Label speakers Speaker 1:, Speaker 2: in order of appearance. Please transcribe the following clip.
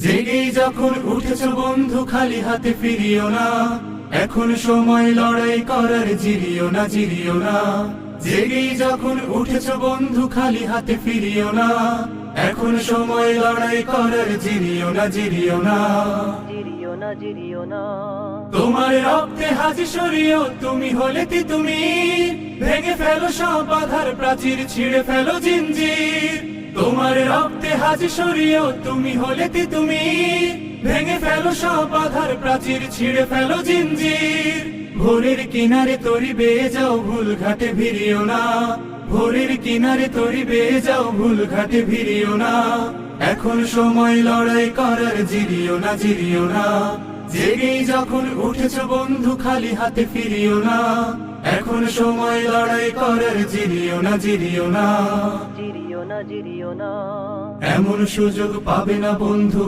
Speaker 1: জেগেই যখন উঠেছ বন্ধু খালি হাতে ফিরিও না, এখন সময় লড়াই করার, জিরিও না জিরিও না। জেগেই যখন উঠেছ বন্ধু খালি হাতে ফিরিও না, এখন সময় লড়াই করার, জিরিও না জিরিও না।
Speaker 2: জিরিও না জিরিও না।
Speaker 1: তোমার রক্তে হাজি সরিও, তুমি হলে তুমি ভেঙে ফেলো সব বাধার প্রাচীর, ছিঁড়ে ফেলো জিঞ্জির। তোমার রক্তে হাজি সরিও, তুমি হলে তুমি ভেঙে ফেলো সব বাধার প্রাচীর, ছিঁড়ে ফেলো জিঞ্জির। ভোরের কিনারে তরি বেয়ে যাও, ভুল ঘাটে ভিড়িও না। ভোরের কিনারে তরি বেয়ে যাও, ভুল ঘাটে ভিড়িও না। এখন সময় লড়াই করার, জিরিও না জিরিও না। জেগেই যখন উঠেছ বন্ধু খালি হাতে ফিরিও না, এখন সময় লড়াই করার, জিরিও না জিরিও না।
Speaker 2: জিরিও না জিরিও না।
Speaker 1: এমন সুযোগ পাবে না বন্ধু